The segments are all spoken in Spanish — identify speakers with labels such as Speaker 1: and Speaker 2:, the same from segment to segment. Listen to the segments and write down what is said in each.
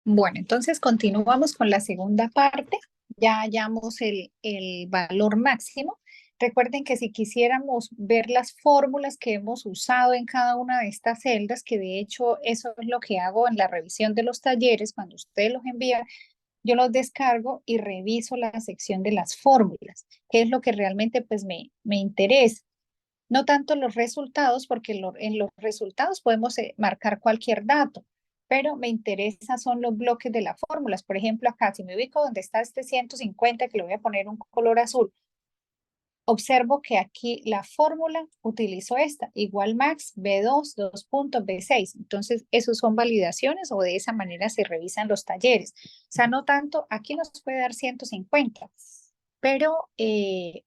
Speaker 1: Bueno, entonces continuamos con la segunda parte. Ya hallamos el valor máximo. Recuerden que si quisiéramos ver las fórmulas que hemos usado en cada una de estas celdas, que de hecho eso es lo que hago en la revisión de los talleres, cuando ustedes los envían, yo los descargo y reviso la sección de las fórmulas, que es lo que realmente pues me interesa. No tanto los resultados, porque en los resultados podemos marcar cualquier dato, pero me interesa son los bloques de las fórmulas. Por ejemplo, acá, si me ubico donde está este 150, que le voy a poner un color azul, observo que aquí la fórmula utilizo esta, igual max B2, 2 puntos, B6. Entonces, esos son validaciones o de esa manera se revisan los talleres. O sea, no tanto, aquí nos puede dar 150, pero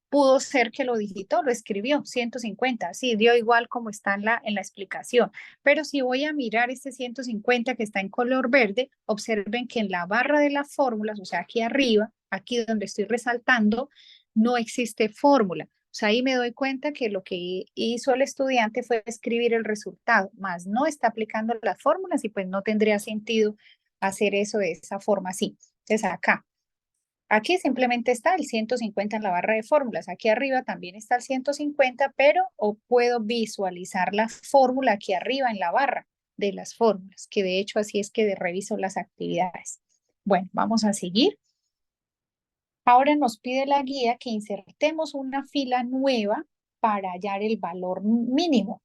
Speaker 1: pudo ser que lo digitó, lo escribió 150, sí, dio igual como está en la explicación. Pero si voy a mirar este 150 que está en color verde, observen que en la barra de las fórmulas, o sea, aquí arriba, aquí donde estoy resaltando, no existe fórmula. O sea, ahí me doy cuenta que lo que hizo el estudiante fue escribir el resultado, más no está aplicando las fórmulas y pues no tendría sentido hacer eso de esa forma así. Entonces acá, aquí simplemente está el 150 en la barra de fórmulas. Aquí arriba también está el 150, pero o puedo visualizar la fórmula aquí arriba en la barra de las fórmulas, que de hecho así es que reviso las actividades. Bueno, vamos a seguir. Ahora nos pide la guía que insertemos una fila nueva para hallar el valor mínimo.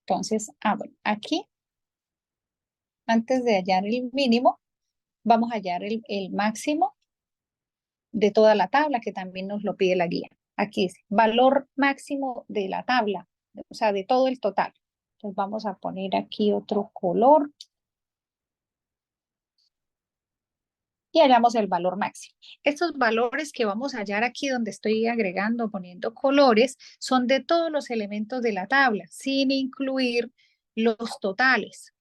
Speaker 1: Entonces, bueno, aquí, antes de hallar el mínimo, vamos a hallar el máximo de toda la tabla, que también nos lo pide la guía. Aquí dice, valor máximo de la tabla, o sea, de todo el total. Entonces vamos a poner aquí otro color y hallamos el valor máximo. Estos valores que vamos a hallar aquí donde estoy agregando, poniendo colores, son de todos los elementos de la tabla, sin incluir los totales.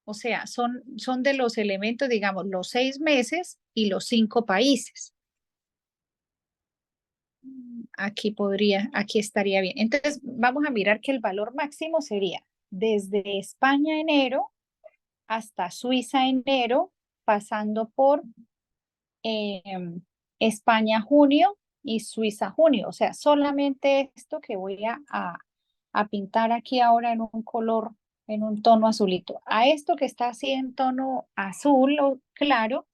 Speaker 1: O sea, son de los elementos, digamos, los 6 meses y los 5 países. Aquí estaría bien. Entonces, vamos a mirar que el valor máximo sería desde España enero hasta Suiza enero, pasando por eh, España junio y Suiza junio. O sea, solamente esto que voy a pintar aquí ahora en un color, en un tono azulito. A esto que está así en tono azul o claro,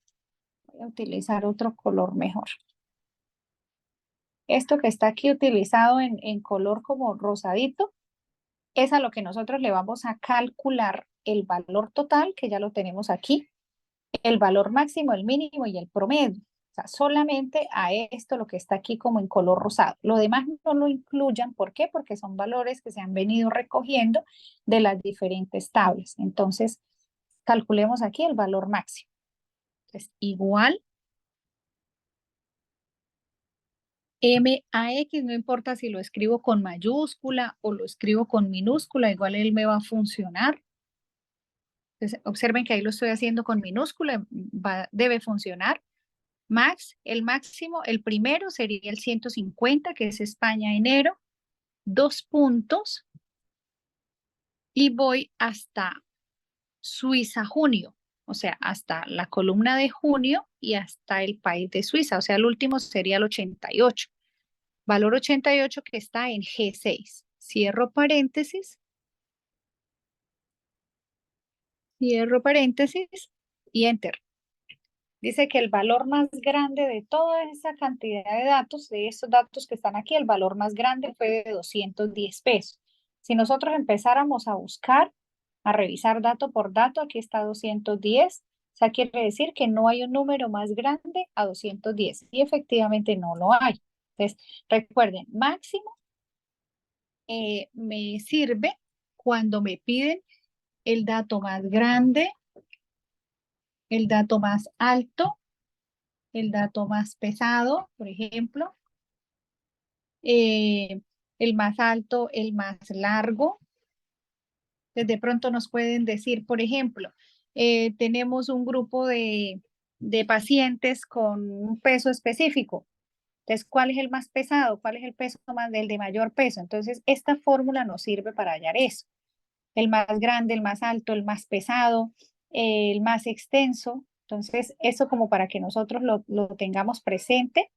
Speaker 1: voy a utilizar otro color mejor. Esto que está aquí utilizado en color como rosadito, es a lo que nosotros le vamos a calcular el valor total, que ya lo tenemos aquí, el valor máximo, el mínimo y el promedio. O sea, solamente a esto lo que está aquí como en color rosado. Lo demás no lo incluyan. ¿Por qué? Porque son valores que se han venido recogiendo de las diferentes tablas. Entonces, calculemos aquí el valor máximo. Entonces, igual MAX, no importa si lo escribo con mayúscula o lo escribo con minúscula, igual él me va a funcionar. Entonces, observen que ahí lo estoy haciendo con minúscula, debe funcionar. Max, el máximo, el primero sería el 150, que es España enero, 2 puntos, y voy hasta Suiza junio, o sea, hasta la columna de junio y hasta el país de Suiza, o sea, el último sería el 88. Valor 88 que está en G6. Cierro paréntesis y enter. Dice que el valor más grande de toda esa cantidad de datos, de estos datos que están aquí, el valor más grande fue de 210 pesos. Si nosotros empezáramos a buscar, a revisar dato por dato, aquí está 210. O sea, quiere decir que no hay un número más grande a 210. Y efectivamente no lo hay. Entonces, recuerden, máximo me sirve cuando me piden el dato más grande, el dato más alto, el dato más pesado, por ejemplo, eh, el más alto, el más largo. Entonces, de pronto nos pueden decir, por ejemplo, tenemos un grupo de pacientes con un peso específico. Entonces, ¿cuál es el más pesado? ¿Cuál es el peso más del de mayor peso? Entonces, esta fórmula nos sirve para hallar eso. El más grande, el más alto, el más pesado, el más extenso. Entonces, eso como para que nosotros lo tengamos presente.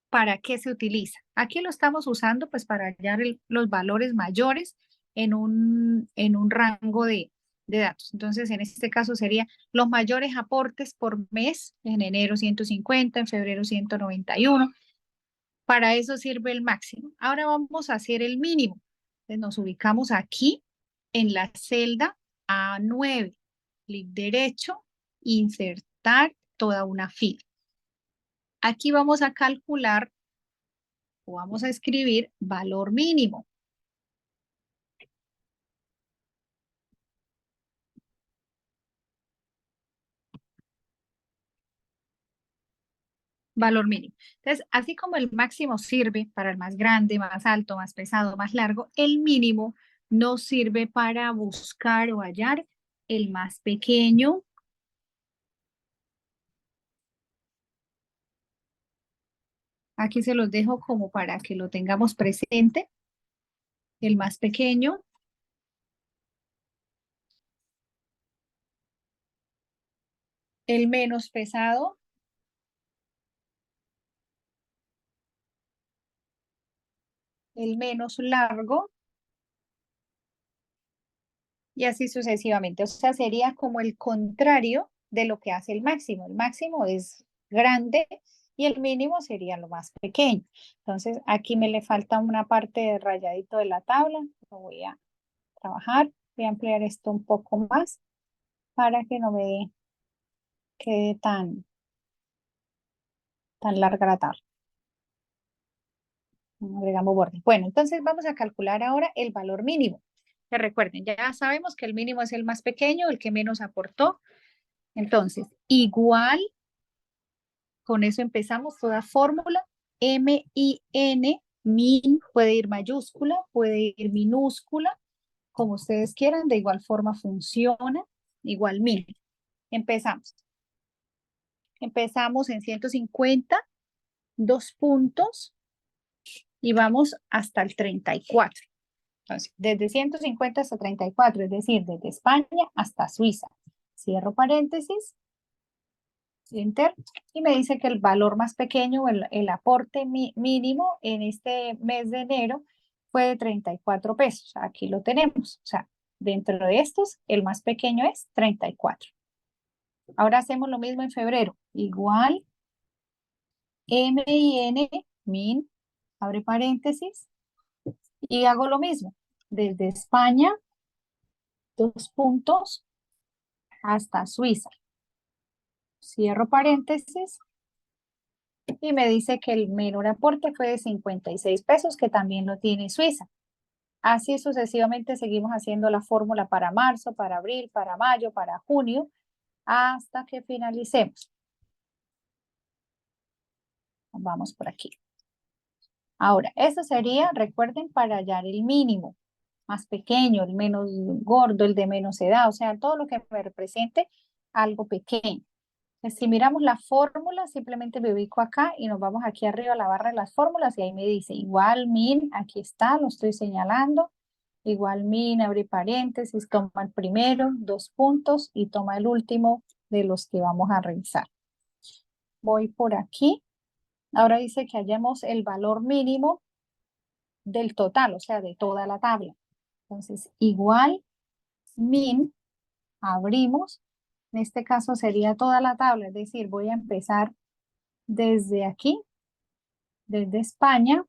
Speaker 1: ¿Para qué se utiliza? Aquí lo estamos usando pues para hallar los valores mayores en un rango de datos. Entonces, en este caso sería los mayores aportes por mes, en enero 150, en febrero 191. Para eso sirve el máximo. Ahora vamos a hacer el mínimo. Entonces, nos ubicamos aquí en la celda A9. Clic derecho, insertar toda una fila. Aquí vamos a calcular o vamos a escribir valor mínimo. Valor mínimo. Entonces, así como el máximo sirve para el más grande, más alto, más pesado, más largo, el mínimo nos sirve para buscar o hallar el más pequeño. Aquí se los dejo como para que lo tengamos presente. El más pequeño, el menos pesado, el menos largo y así sucesivamente. O sea, sería como el contrario de lo que hace el máximo. El máximo es grande y el mínimo sería lo más pequeño. Entonces, aquí me le falta una parte de rayadito de la tabla. Lo voy a trabajar. Voy a ampliar esto un poco más para que no me quede tan larga la tabla. Agregamos borde. Bueno, entonces vamos a calcular ahora el valor mínimo. Que recuerden, ya sabemos que el mínimo es el más pequeño, el que menos aportó. Entonces, igual, con eso empezamos toda fórmula. M-I-N, min, puede ir mayúscula, puede ir minúscula, como ustedes quieran, de igual forma funciona, igual min. Empezamos. Empezamos en 150, 2 puntos, y vamos hasta el 34. Entonces, desde 150 hasta 34, es decir, desde España hasta Suiza. Cierro paréntesis, enter, y me dice que el valor más pequeño, el aporte mínimo en este mes de enero fue de 34 pesos. Aquí lo tenemos. O sea, dentro de estos, el más pequeño es 34. Ahora hacemos lo mismo en febrero. Igual, MIN, min, abre paréntesis, y hago lo mismo. Desde España, 2 puntos, hasta Suiza. Cierro paréntesis y me dice que el menor aporte fue de 56 pesos, que también lo tiene Suiza. Así sucesivamente seguimos haciendo la fórmula para marzo, para abril, para mayo, para junio, hasta que finalicemos. Vamos por aquí. Ahora, eso sería, recuerden, para hallar el mínimo más pequeño, el menos gordo, el de menos edad, o sea, todo lo que me represente algo pequeño. Si miramos la fórmula, simplemente me ubico acá y nos vamos aquí arriba a la barra de las fórmulas y ahí me dice igual min, aquí está, lo estoy señalando, igual min, abre paréntesis, toma el primero, 2 puntos y toma el último de los que vamos a revisar. Voy por aquí. Ahora dice que hallemos el valor mínimo del total, o sea, de toda la tabla. Entonces, igual min, abrimos. En este caso sería toda la tabla, es decir, voy a empezar desde aquí, desde España,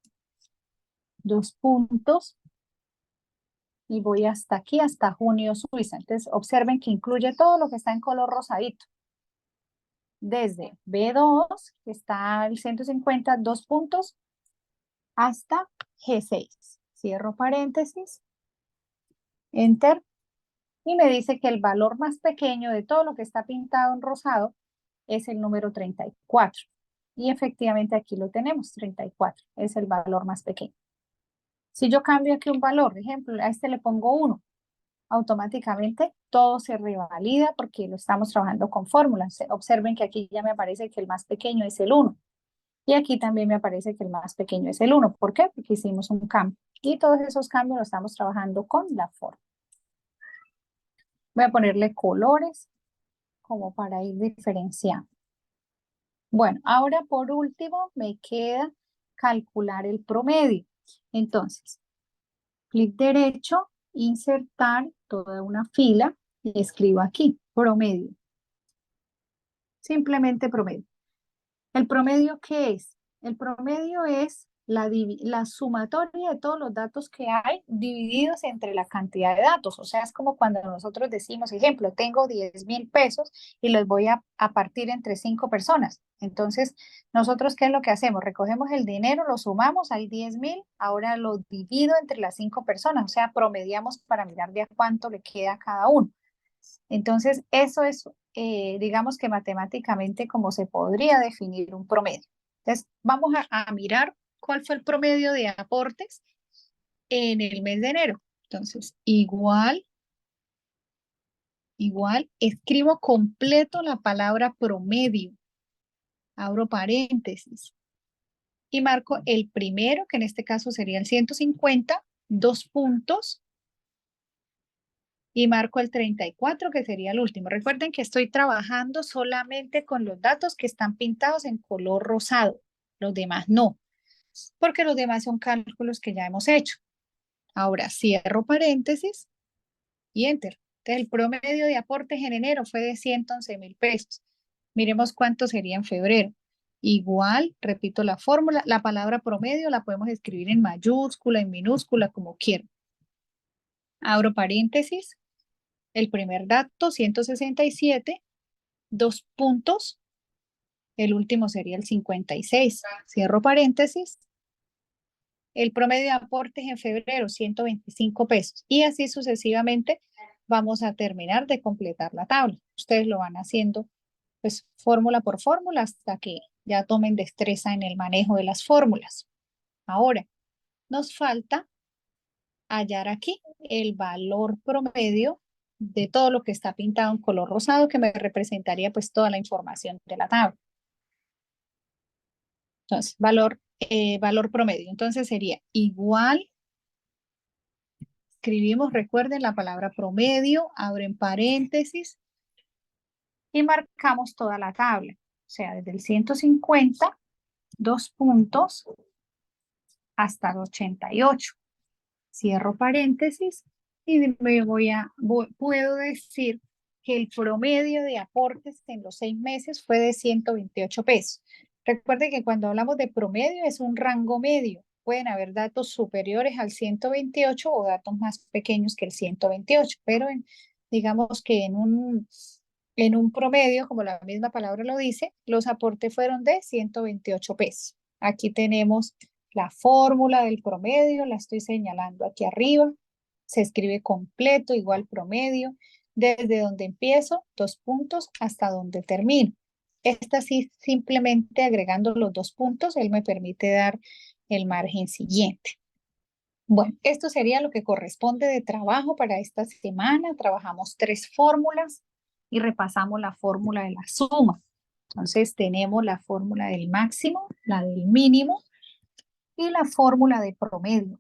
Speaker 1: 2 puntos, y voy hasta aquí, hasta junio, Suiza. Entonces, observen que incluye todo lo que está en color rosadito. Desde B2, que está el 150, 2 puntos, hasta G6. Cierro paréntesis, enter, y me dice que el valor más pequeño de todo lo que está pintado en rosado es el número 34. Y efectivamente aquí lo tenemos, 34, es el valor más pequeño. Si yo cambio aquí un valor, por ejemplo, a este le pongo 1, automáticamente todo se revalida porque lo estamos trabajando con fórmulas. Observen que aquí ya me aparece que el más pequeño es el 1. Y aquí también me aparece que el más pequeño es el 1. ¿Por qué? Porque hicimos un cambio. Y todos esos cambios los estamos trabajando con la fórmula. Voy a ponerle colores como para ir diferenciando. Bueno, ahora por último me queda calcular el promedio. Entonces, clic derecho, insertar toda una fila y escribo aquí, promedio. Simplemente promedio. ¿El promedio qué es? El promedio es la sumatoria de todos los datos que hay divididos entre la cantidad de datos. O sea, es como cuando nosotros decimos, ejemplo, tengo 10.000 pesos y los voy a partir entre 5 personas. Entonces, nosotros, ¿qué es lo que hacemos? Recogemos el dinero, lo sumamos, hay 10.000, ahora lo divido entre las 5 personas. O sea, promediamos para mirar de a cuánto le queda a cada uno. Entonces, eso es, digamos que matemáticamente como se podría definir un promedio. Entonces, vamos a mirar cuál fue el promedio de aportes en el mes de enero. Entonces, igual, escribo completo la palabra promedio, abro paréntesis y marco el primero, que en este caso sería el 150, 2 puntos, y marco el 34, que sería el último. Recuerden que estoy trabajando solamente con los datos que están pintados en color rosado, los demás no, porque los demás son cálculos que ya hemos hecho. Ahora cierro paréntesis y enter. Entonces, el promedio de aportes en enero fue de 111.000 pesos. Miremos cuánto sería en febrero. Igual, repito la fórmula, la palabra promedio la podemos escribir en mayúscula, en minúscula, como quieran. Abro paréntesis, el primer dato, 167, 2 puntos, el último sería el 56. Cierro paréntesis. El promedio de aportes en febrero, 125 pesos. Y así sucesivamente vamos a terminar de completar la tabla. Ustedes lo van haciendo pues fórmula por fórmula hasta que ya tomen destreza en el manejo de las fórmulas. Ahora, nos falta hallar aquí el valor promedio de todo lo que está pintado en color rosado, que me representaría pues toda la información de la tabla. Entonces, valor promedio. Entonces sería igual, escribimos, recuerden la palabra promedio, abren paréntesis y marcamos toda la tabla. O sea, desde el 150, 2 puntos, hasta el 88. Cierro paréntesis y puedo decir que el promedio de aportes en los 6 meses fue de 128 pesos. Recuerden que cuando hablamos de promedio es un rango medio. Pueden haber datos superiores al 128 o datos más pequeños que el 128, pero digamos que en un promedio, como la misma palabra lo dice, los aportes fueron de 128 pesos. Aquí tenemos la fórmula del promedio, la estoy señalando aquí arriba. Se escribe completo, igual promedio, desde donde empiezo, 2 puntos, hasta donde termino. Esta sí, simplemente agregando los 2 puntos, él me permite dar el margen siguiente. Bueno, esto sería lo que corresponde de trabajo para esta semana. Trabajamos 3 fórmulas y repasamos la fórmula de la suma. Entonces tenemos la fórmula del máximo, la del mínimo y la fórmula de promedio.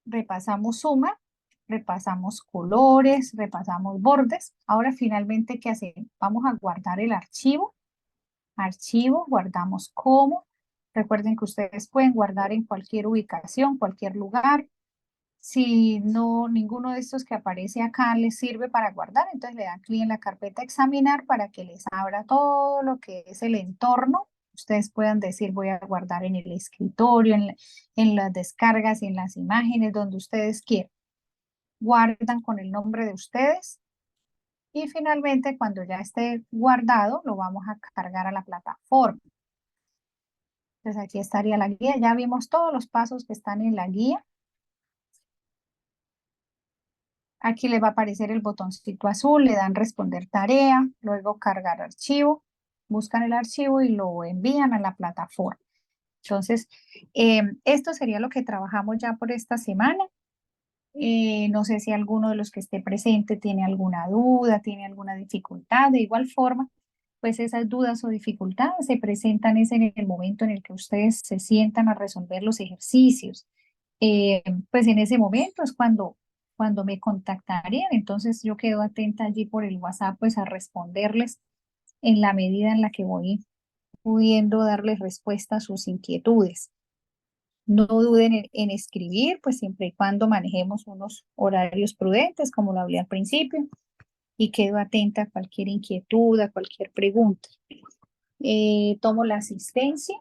Speaker 1: Repasamos suma, repasamos colores, repasamos bordes. Ahora finalmente, ¿qué hacemos? Vamos a guardar el archivo. Archivo, guardamos como. Recuerden que ustedes pueden guardar en cualquier ubicación, cualquier lugar. Si no, ninguno de estos que aparece acá les sirve para guardar, entonces le dan clic en la carpeta examinar para que les abra todo lo que es el entorno. Ustedes puedan decir voy a guardar en el escritorio, en las descargas y en las imágenes, donde ustedes quieran. Guardan con el nombre de ustedes y finalmente cuando ya esté guardado lo vamos a cargar a la plataforma. Entonces aquí estaría la guía, ya vimos todos los pasos que están en la guía. Aquí les va a aparecer el botoncito azul, le dan responder tarea, luego cargar archivo, buscan el archivo y lo envían a la plataforma. Entonces, esto sería lo que trabajamos ya por esta semana. No sé si alguno de los que esté presente tiene alguna duda, tiene alguna dificultad. De igual forma, pues esas dudas o dificultades se presentan es en el momento en el que ustedes se sientan a resolver los ejercicios. Pues en ese momento es cuando me contactarían. Entonces yo quedo atenta allí por el WhatsApp pues a responderles en la medida en la que voy pudiendo darles respuesta a sus inquietudes. No duden en escribir, pues siempre y cuando manejemos unos horarios prudentes, como lo hablé al principio, y quedo atenta a cualquier inquietud, a cualquier pregunta. Tomo la asistencia.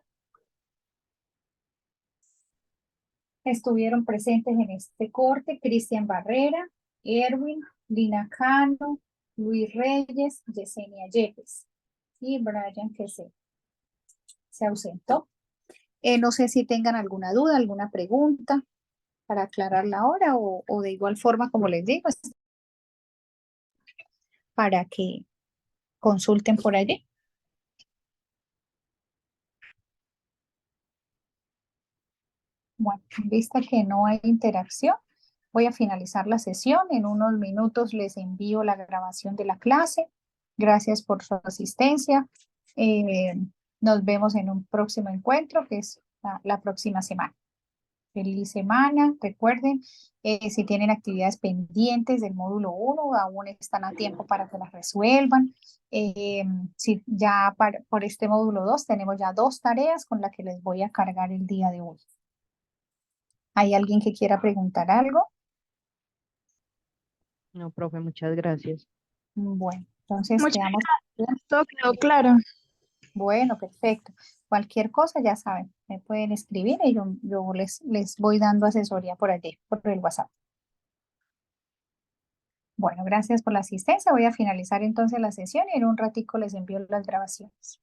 Speaker 1: Estuvieron presentes en este corte Cristian Barrera, Erwin, Lina Cano, Luis Reyes, Yesenia Yepes y Brian, que se ausentó. No sé si tengan alguna duda, alguna pregunta para aclararla ahora o de igual forma, como les digo, para que consulten por allí. Bueno, vista que no hay interacción, voy a finalizar la sesión. En unos minutos les envío la grabación de la clase. Gracias por su asistencia. Eh, Nos vemos en un próximo encuentro, que es la próxima semana. Feliz semana. Recuerden, si tienen actividades pendientes del módulo 1, aún están a tiempo para que las resuelvan. Si ya por este módulo 2 tenemos ya 2 tareas con las que les voy a cargar el día de hoy. ¿Hay alguien que quiera preguntar algo?
Speaker 2: No, profe, muchas gracias.
Speaker 1: Bueno, entonces
Speaker 3: Muchas
Speaker 1: quedamos.
Speaker 3: gracias, todo quedó claro.
Speaker 1: Bueno, perfecto. Cualquier cosa, ya saben, me pueden escribir y yo les voy dando asesoría por allí, por el WhatsApp. Bueno, gracias por la asistencia. Voy a finalizar entonces la sesión y en un ratico les envío las grabaciones.